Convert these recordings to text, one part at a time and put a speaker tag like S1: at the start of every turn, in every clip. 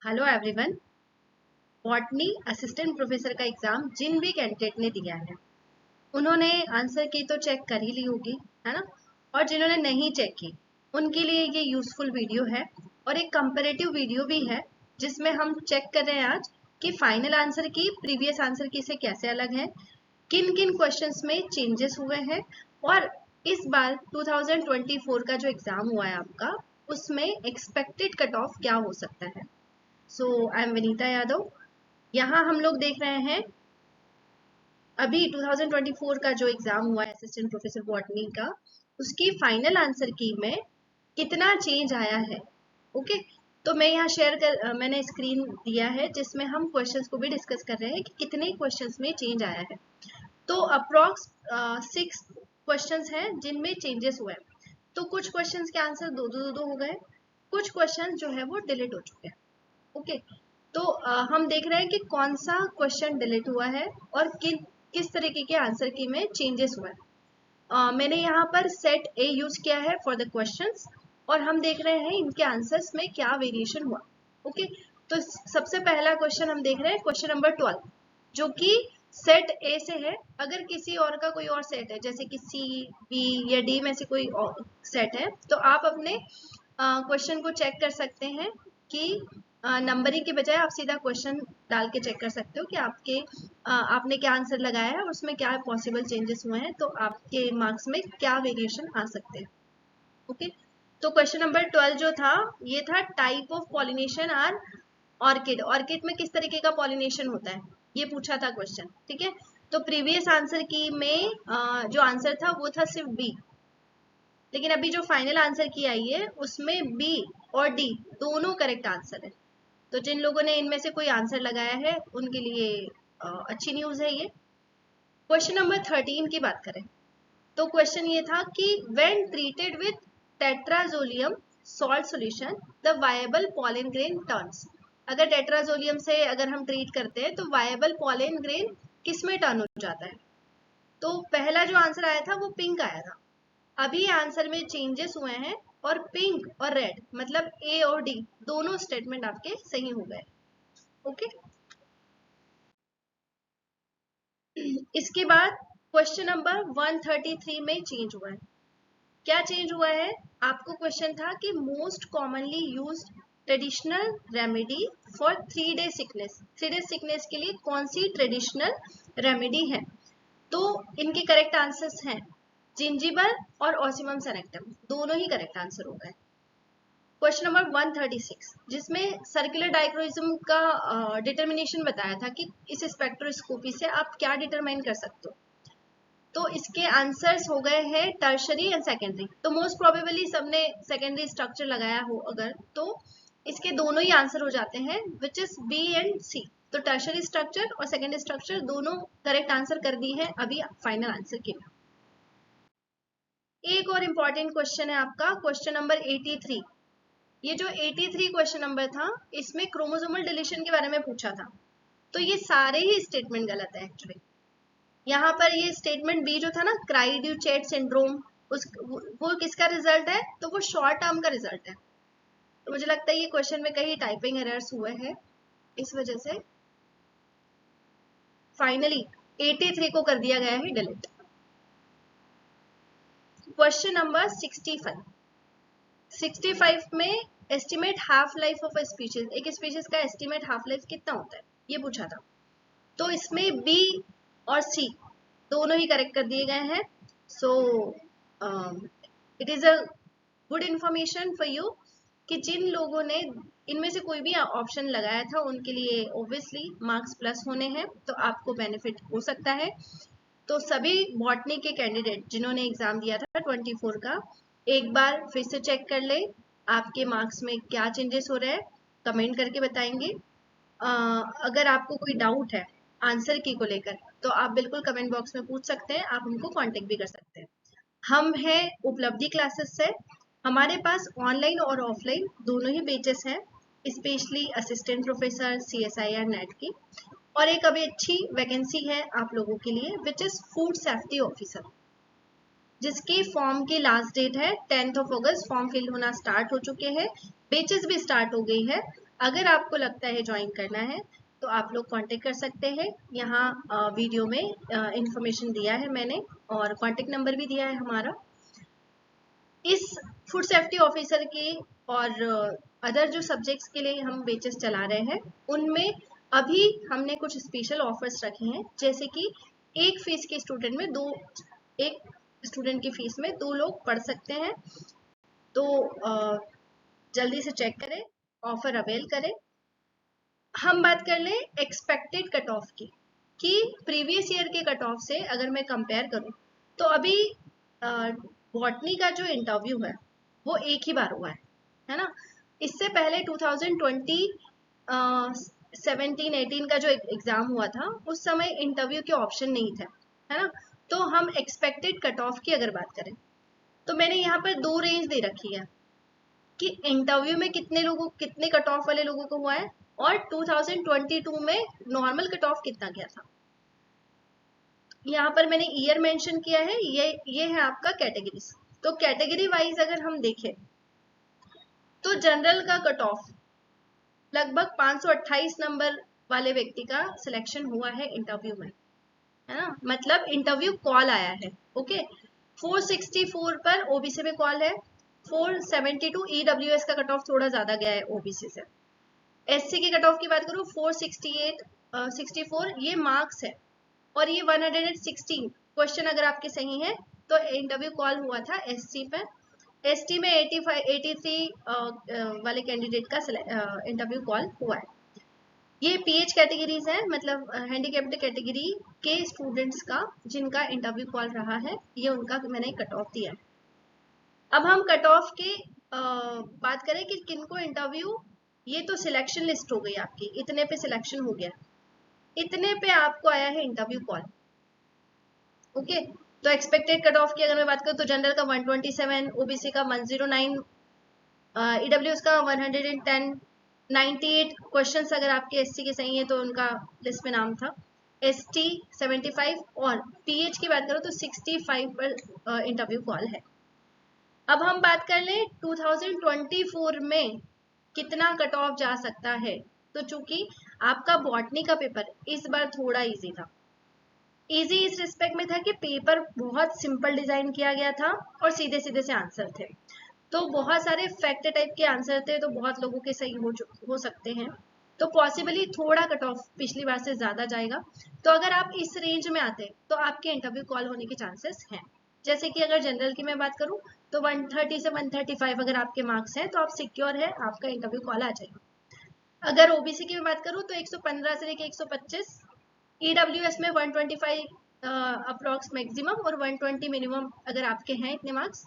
S1: Hello everyone. Botany assistant professor का exam जिन भी candidate ने दिया है उन्होंने आंसर की तो चेक कर ही ली होगी, है ना। और जिन्होंने नहीं चेक की उनके लिए ये यूजफुल वीडियो है और एक कंपैरेटिव वीडियो भी है जिसमें हम चेक कर रहे हैं आज कि फाइनल आंसर की प्रीवियस आंसर की से कैसे अलग है, किन किन क्वेश्चंस में चेंजेस हुए हैं और इस बार 2024 का जो एग्जाम हुआ है आपका उसमें एक्सपेक्टेड कट ऑफ क्या हो सकता है। सो आई एम विनीता यादव। यहाँ हम लोग देख रहे हैं अभी 2024 का जो एग्जाम हुआ है असिस्टेंट प्रोफेसर बॉटनी का, उसकी फाइनल आंसर की में कितना चेंज आया है। ओके, तो मैं यहाँ मैंने स्क्रीन दिया है जिसमें हम क्वेश्चंस को भी डिस्कस कर रहे हैं कि कितने क्वेश्चंस में चेंज आया है। तो अप्रॉक्स 6 क्वेश्चंस हैं जिनमें चेंजेस हुए हैं। तो कुछ क्वेश्चंस के आंसर दो हो गए, कुछ क्वेश्चन जो है वो डिलीट हो चुके हैं। ओके, तो हम देख रहे हैं कि कौन सा क्वेश्चन डिलीट हुआ है और किस तरीके के आंसर की में चेंजेस हुआ है। मैंने यहाँ पर सेट ए यूज किया है फॉर द क्वेश्चंस और हम देख रहे हैं इनके आंसर्स में क्या वेरिएशन हुआ। ओके, तो सबसे पहला क्वेश्चन हम देख रहे हैं क्वेश्चन नंबर 12 जो कि सेट ए से है। अगर किसी और का कोई और सेट है जैसे कि सी, बी या डी में से कोई और सेट है तो आप अपने क्वेश्चन को चेक कर सकते हैं कि नंबरिंग के बजाय आप सीधा क्वेश्चन डाल के चेक कर सकते हो कि आपने क्या आंसर लगाया है और उसमें क्या पॉसिबल चेंजेस हुए हैं, तो आपके मार्क्स में क्या वेरिएशन आ सकते हैं। ओके, तो क्वेश्चन नंबर 12 जो था ये था type of pollination or orchid. Orchid में किस तरीके का पॉलिनेशन होता है ये पूछा था क्वेश्चन। ठीक है, तो प्रीवियस आंसर की में जो आंसर था वो था सिर्फ बी, लेकिन अभी जो फाइनल आंसर की आई है उसमें बी और डी दोनों करेक्ट आंसर है। तो जिन लोगों ने इनमें से कोई आंसर लगाया है उनके लिए अच्छी न्यूज है ये। क्वेश्चन नंबर 13 की बात करें तो क्वेश्चन ये था कि when treated with tetrazolium salt solution the viable pollen grain turns. अगर टेट्राजोलियम से अगर हम ट्रीट करते हैं तो वायबल पॉलन ग्रेन किस में टर्न हो जाता है। तो पहला जो आंसर आया था वो पिंक आया था। अभी आंसर में चेंजेस हुए हैं और पिंक और रेड मतलब ए और डी दोनों स्टेटमेंट आपके सही हो गए। ओके, इसके बाद क्वेश्चन नंबर 133 में चेंज हुआ है। क्या चेंज हुआ है, आपको क्वेश्चन था कि most commonly used traditional remedy for 3 day sickness. 3 day sickness के लिए कौन सी ट्रेडिशनल रेमेडी है। तो इनके करेक्ट आंसर्स हैं जिंजीबर और ऑसिमम सेनेक्टम, दोनों ही करेक्ट आंसर हो गए। क्वेश्चन नंबर 136 जिसमें सर्कुलर डायक्रोइज्म का डिटर्मिनेशन बताया था कि इस स्पेक्ट्रोस्कोपी से आप क्या डिटरमाइन कर सकते हो। तो इसके आंसर्स हो गए हैं टर्शरी एंड सेकेंडरी। तो मोस्ट प्रोबेबली सबने सेकेंडरी स्ट्रक्चर लगाया हो अगर, तो इसके दोनों ही आंसर हो जाते हैं विच इज बी एंड सी। तो टर्शरी स्ट्रक्चर और सेकेंडरी स्ट्रक्चर दोनों करेक्ट आंसर कर दी है अभी फाइनल आंसर के लिए। एक और इंपॉर्टेंट क्वेश्चन है आपका क्वेश्चन नंबर 83। ये जो 83 क्वेश्चन नंबर था इसमें क्रोमोसोमल डिलीशन के बारे में पूछा था। तो ये सारे ही स्टेटमेंट गलत है एक्चुअली। यहाँ पर ये स्टेटमेंट बी जो था ना क्राइड्यूचेट सिंड्रोम, वो किसका रिजल्ट है, तो वो शॉर्ट टर्म का रिजल्ट है। तो मुझे लगता है ये क्वेश्चन में कहीं टाइपिंग एरर्स हुए हैं, इस वजह से फाइनली 83 को कर दिया गया है डिलीट। क्वेश्चन नंबर 65 में estimate half life of a species, एक स्पीशीज का एस्टिमेट हाफ लाइफ कितना होता है ये पूछा था। तो इसमें बी और सी दोनों ही करेक्ट कर दिए गए हैं। So it is a good information for you कि जिन लोगों ने इनमें से कोई भी ऑप्शन लगाया था उनके लिए ऑब्वियसली मार्क्स प्लस होने हैं, तो आपको बेनिफिट हो सकता है। तो सभी बॉटनी के कैंडिडेट जिन्होंने एग्जाम दिया था 24 का एक बार फिर से चेक कर ले आपके मार्क्स में क्या चेंजेस हो रहे हैं, कमेंट करके बताएंगे। अगर आपको कोई डाउट है आंसर की को लेकर तो आप बिल्कुल कमेंट बॉक्स में पूछ सकते हैं, आप हमको कांटेक्ट भी कर सकते हैं। हम हैं उपलब्धि क्लासेस से, हमारे पास ऑनलाइन और ऑफलाइन दोनों ही बैचेस हैं, specially assistant professor CSIR net की। और एक अभी अच्छी वैकेंसी है आप लोगों के लिए which is food safety officer, जिसकी फॉर्म की लास्ट डेट है 10 अगस्त। फॉर्म फिल होना स्टार्ट हो चुके हैं, बैचेस भी स्टार्ट हो गई है। अगर आपको लगता है ज्वाइन करना है तो आप लोग कांटेक्ट कर सकते हैं। यहाँ वीडियो में इंफॉर्मेशन दिया है मैंने और कांटेक्ट नंबर भी दिया है हमारा। इस फूड सेफ्टी ऑफिसर के और अदर जो सब्जेक्ट्स के लिए हम बैचेस चला रहे हैं उनमें अभी हमने कुछ स्पेशल ऑफर्स रखे हैं, जैसे कि एक फीस के स्टूडेंट में एक स्टूडेंट की फीस में 2 लोग पढ़ सकते हैं। तो जल्दी से चेक करें, ऑफर अवेल करें। हम बात कर लें एक्सपेक्टेड कट ऑफ की, कि प्रीवियस ईयर के कट ऑफ से अगर मैं कंपेयर करूं तो अभी बॉटनी का जो इंटरव्यू है वो एक ही बार हुआ है ना। इससे पहले 2020 17-18 का जो एग्जाम हुआ था उस समय इंटरव्यू के ऑप्शन नहीं थे, है ना। तो हम एक्सपेक्टेड कट ऑफ की अगर बात करें तो मैंने यहाँ पर 2 रेंज दे रखी है कि इंटरव्यू में कितने कट ऑफ वाले लोगों को हुआ है और 2022 में नॉर्मल कट ऑफ कितना गया था। यहाँ पर मैंने ईयर मेंशन किया है, ये है आपका कैटेगरीज। तो कैटेगरी वाइज अगर हम देखें तो जनरल का कट ऑफ लगभग 528 नंबर वाले व्यक्ति का सिलेक्शन हुआ है इंटरव्यू में, है ना। मतलब इंटरव्यू कॉल आया है, ओके। 464 पर ओबीसी में कॉल है, 472 ईडब्ल्यूएस का कट ऑफ थोड़ा ज्यादा गया है ओबीसी से। एससी की कट ऑफ की बात करूं 468 64 ये मार्क्स है, और ये 116 क्वेश्चन अगर आपके सही है तो इंटरव्यू कॉल हुआ था एससी पे। एसटी में 83 वाले कैंडिडेट का इंटरव्यू कॉल हुआ है। ये पीएच कैटेगरीज है, मतलब हैंडीकैप्ड कैटेगरी के स्टूडेंट्स का जिनका इंटरव्यू कॉल रहा है, ये उनका मैंने कट ऑफ दिया है। अब हम कट ऑफ के बात करें कि किनको इंटरव्यू, ये तो सिलेक्शन लिस्ट हो गई आपकी, इतने पे सिलेक्शन हो गया, इतने पे आपको आया है इंटरव्यू कॉल, ओके। तो एक्सपेक्टेड कट ऑफ की अगर मैं बात करूं तो जनरल का 127, ओबीसी का 109, ईडब्ल्यूएस का 110, 98 क्वेश्चंस अगर आपके एससी के सही है तो उनका लिस्ट में नाम था। एसटी 75 और पीएच की बात करो तो 65 पर इंटरव्यू कॉल है। अब हम बात कर लें 2024 में कितना कट ऑफ जा सकता है। तो चूंकि आपका बॉटनी का पेपर इस बार थोड़ा इजी था, इजी इस रिस्पेक्ट में था कि पेपर बहुत सिंपल डिजाइन किया गया था और सीधे सीधे से आंसर थे, तो बहुत सारे फैक्ट टाइप के आंसर थे, तो बहुत लोगों के सही हो सकते हैं, तो पॉसिबली थोड़ा कट ऑफ पिछली बार से ज्यादा जाएगा। तो अगर आप इस रेंज में आते तो आपके इंटरव्यू कॉल होने के चांसेस हैं। जैसे कि अगर जनरल की मैं बात करूं तो 130 से 135 अगर आपके मार्क्स हैं तो आप सिक्योर है, आपका इंटरव्यू कॉल आ जाएगा। अगर ओबीसी की मैं बात करूं तो 115 से लेकर 125, ईडब्ल्यूएस में 125 अप्रॉक्स मैक्सिमम और 120 मिनिमम अगर आपके हैं इतने मार्क्स।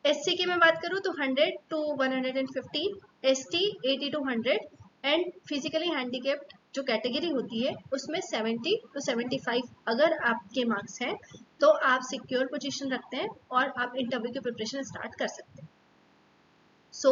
S1: एससी की मैं बात करूं तो 100 to 115, ST 80 to 100 and physically handicapped जो कैटेगरी होती है उसमें 70 to 75 अगर आपके मार्क्स हैं तो आप सिक्योर पोजीशन रखते हैं और आप इंटरव्यू की प्रिपरेशन स्टार्ट कर सकते हैं। सो